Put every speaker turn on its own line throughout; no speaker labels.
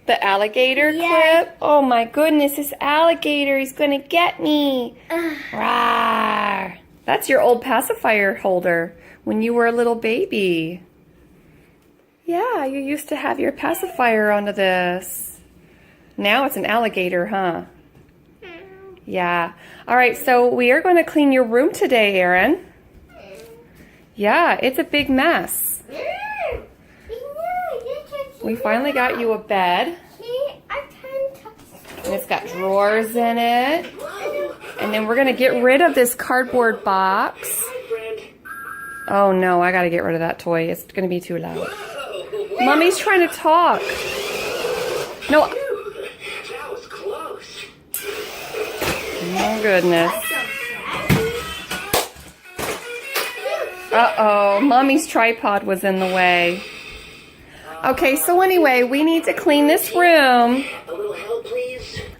The alligator clip? Oh my goodness, this alligator, he's gonna get me. Rawr. That's your old pacifier holder when you were a little baby. Yeah, you used to have your pacifier onto this. Now it's an alligator, huh? Yeah. All right, so we are going to clean your room today, Aaron. Yeah, it's a big mess. We finally got you a bed. And it's got drawers in it. And then we're going to get rid of this cardboard box. Oh no, I got to get rid of that toy. It's going to be too loud. Mommy's trying to talk. No. Oh goodness. Uh-oh, Mommy's tripod was in the way. Okay, so anyway, we need to clean this room.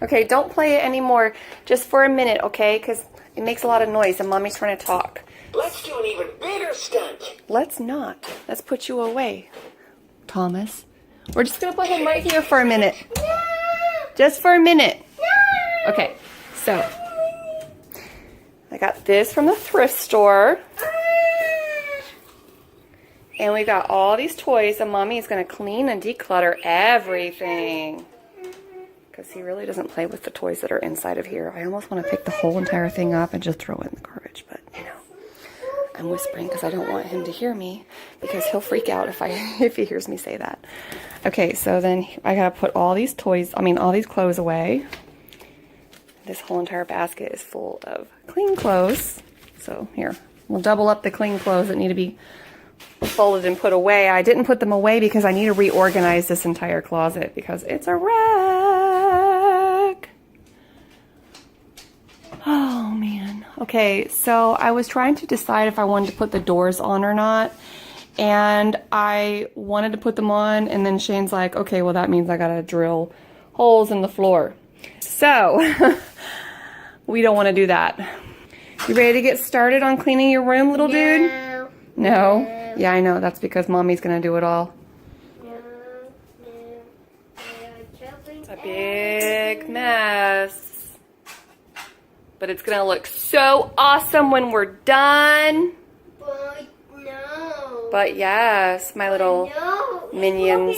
Okay, don't play it anymore, just for a minute, okay? Because it makes a lot of noise and Mommy's trying to talk.
Let's do an even bigger stunt.
Let's not. Let's put you away, Thomas. We're just going to put him right here for a minute.
No.
Just for a minute.
No.
Okay, so I got this from the thrift store. And we got all these toys, and Mommy is going to clean and declutter everything. Because he really doesn't play with the toys that are inside of here. I almost want to pick the whole entire thing up and just throw it in the garbage. But, you know, I'm whispering because I don't want him to hear me. Because he'll freak out if he hears me say that. Okay, so then I got to put all these toys, all these clothes away. This whole entire basket is full of clean clothes. So, here. We'll double up the clean clothes that need to be folded and put away. I didn't put them away because I need to reorganize this entire closet because it's a wreck. Oh man. Okay, so I was trying to decide if I wanted to put the doors on or not, and I wanted to put them on, and then Shane's like, okay, well that means I gotta drill holes in the floor. So we don't want to do that. You ready to get started on cleaning your room, little dude? No? Yeah, I know. That's because Mommy's going to do it all. It's a big mess. But it's going to look so awesome when we're done.
But no.
But yes, my little Minions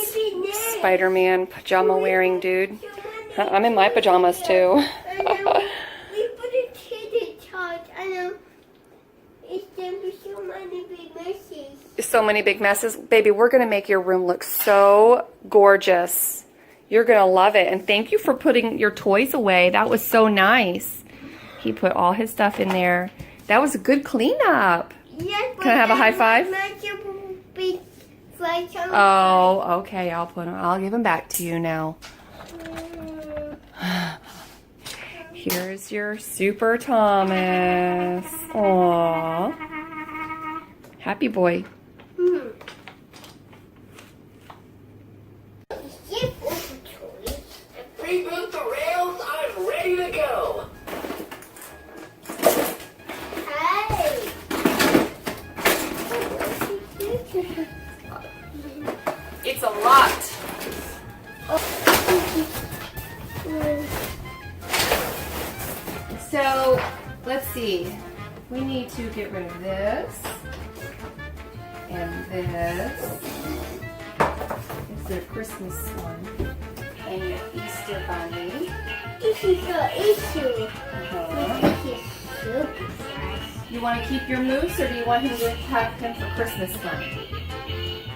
Spider-Man pajama wearing dude. I'm in my pajamas too. So many big messes. Baby, we're going to make your room look so gorgeous. You're going to love it. And thank you for putting your toys away. That was so nice. He put all his stuff in there. That was a good cleanup.
Yes,
can I have a high five? Oh, okay. I'll give them back to you now. Here's your Super Thomas. Aww. Happy boy.
Reboot the rails, I'm ready to go.
Hey.
It's a lot. So, let's see. We need to get rid of this. And this. It's the Christmas one. And your Easter bunny.
This is the issue. This is super fast.
You want to keep your moose, or do you want him to have him for Christmas fun?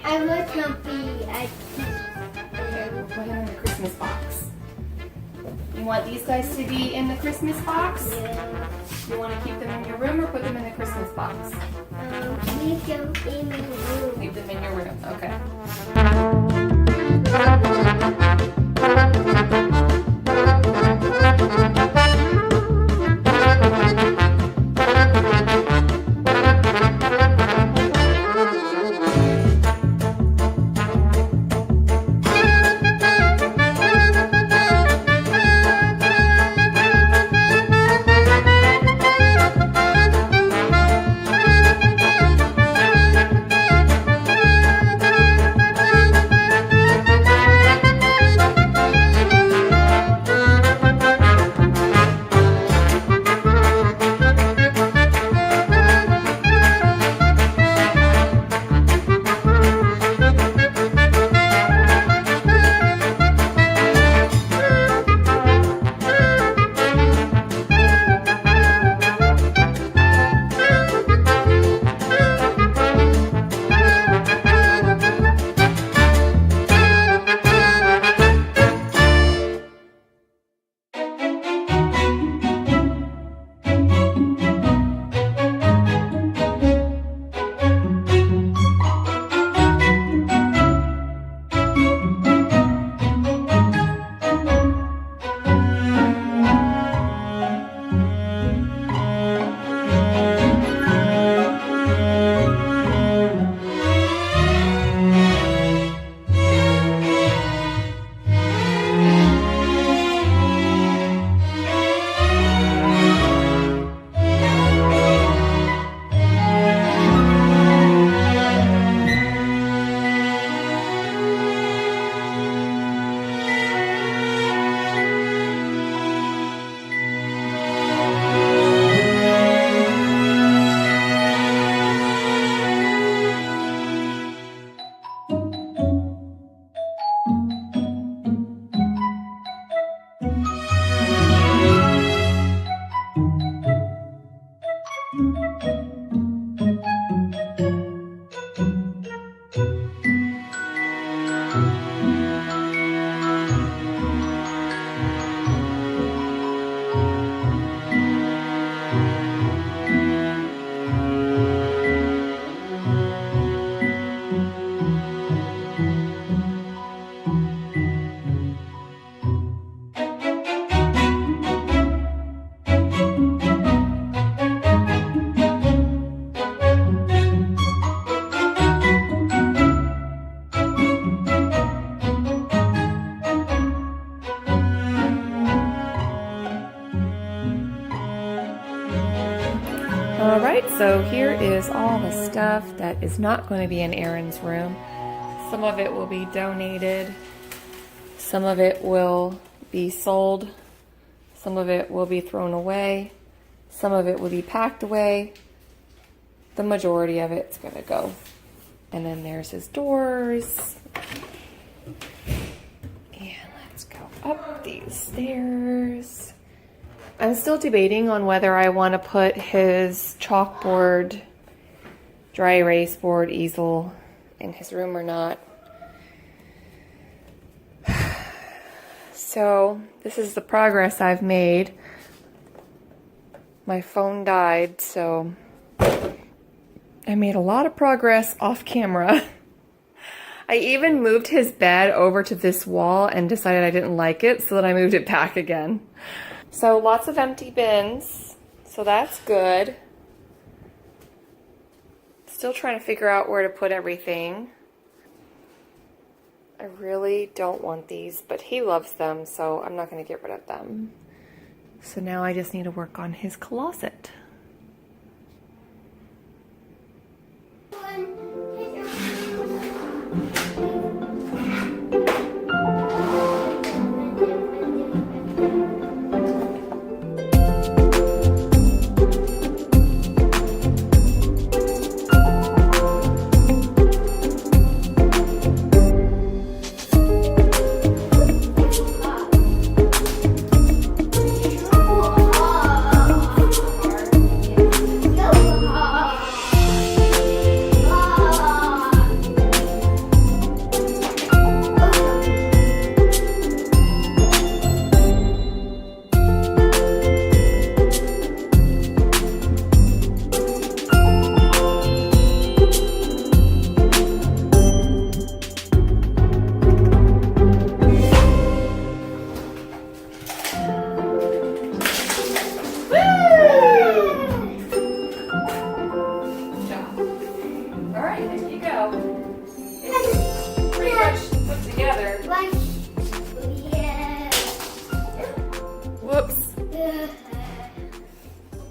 I want to be a
Okay, we'll put him in the Christmas box. You want these guys to be in the Christmas box?
Yeah.
You want to keep them in your room or put them in the Christmas box?
Keep them in the room.
Leave them in your room, okay. Alright, so here is all the stuff that is not going to be in Aaron's room. Some of it will be donated, some of it will be sold, some of it will be thrown away, some of it will be packed away. The majority of it's going to go. And then there's his doors. And let's go up these stairs. I'm still debating on whether I want to put his chalkboard, dry erase board, easel in his room or not. So this is the progress I've made. My phone died, so I made a lot of progress off camera. I even moved his bed over to this wall and decided I didn't like it, so then I moved it back again. So lots of empty bins, so that's good. Still trying to figure out where to put everything. I really don't want these, but he loves them, so I'm not going to get rid of them. So now I just need to work on his closet.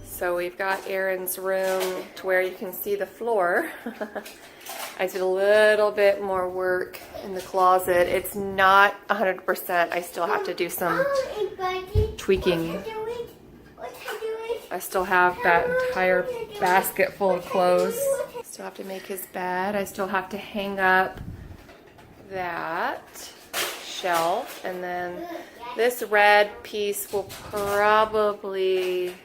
So we've got Aaron's room to where you can see the floor. I did a little bit more work in the closet. It's not 100%. I still have to do some tweaking. I still have that entire basket full of clothes. Still have to make his bed. I still have to hang up that shelf. And then this red piece will probably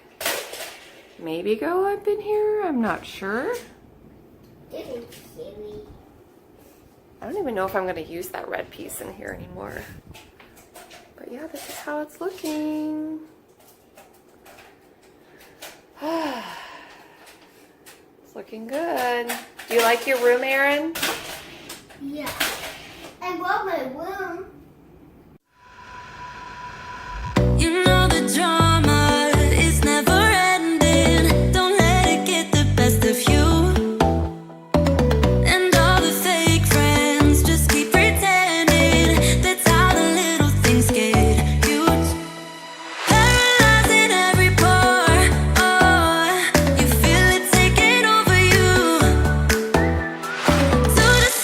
maybe go up in here. I'm not sure. I don't even know if I'm going to use that red piece in here anymore. But yeah, this is how it's looking. It's looking good. Do you like your room, Aaron?
Yeah. I love my room.
You know the drama is never ending. Don't let it get the best of you. And all the fake friends just keep pretending. That's how the little things get huge. Paralyzing every pore. Oh, you feel it taking over you. So just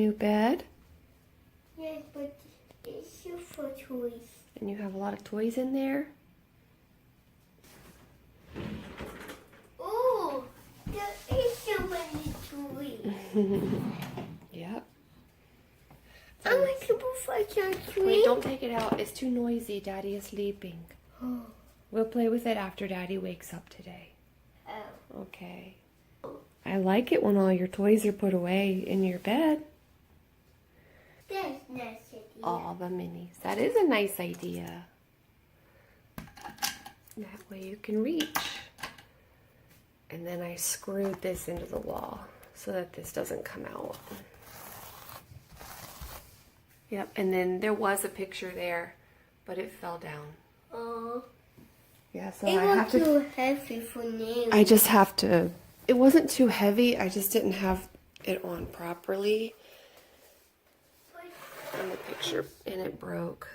new bed?
Yes, but it's just for toys.
And you have a lot of toys in there?
Oh, there is so many toys.
Yep.
I want to put for some
Wait,
toys.
don't take it out. It's too noisy. Daddy is sleeping.
Oh.
We'll play with it after Daddy wakes up today.
Oh.
Okay. I like it when all your toys are put away in your bed.
That's nice.
All the minis. That is a nice idea. That way you can reach. And then I screwed this into the wall so that this doesn't come out. Yep, and then there was a picture there, but it fell down.
Oh.
Yeah, so
It
I have
was
to...
too heavy for me.
I just have to... It wasn't too heavy, I just didn't have it on properly in the picture, and it broke.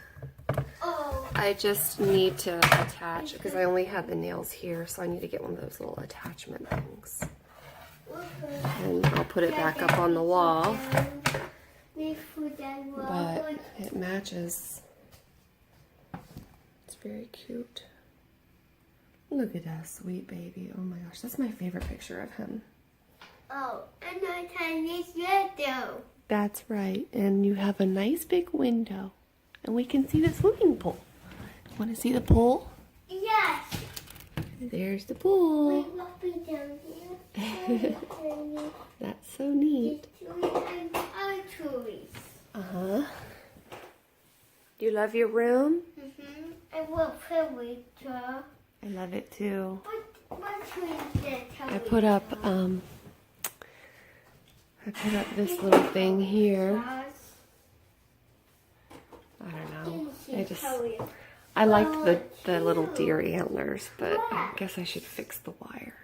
Oh.
I just need to attach, because I only have the nails here, so I need to get one of those little attachment things. And I'll put it back up on the wall, but it matches. It's very cute. Look at that sweet baby. Oh my gosh, that's my favorite picture of him.
Oh, and I can use window.
That's right, and you have a nice big window, and we can see the swimming pool. Want to see the pool?
Yes.
There's the pool.
We must be down here.
That's so neat.
And our toys.
Uh-huh. You love your room?
Mm-hmm. And what furniture?
I love it too.
What toys
I put up this little thing here. I don't know. I liked the little deer antlers, but I guess I should fix the wire.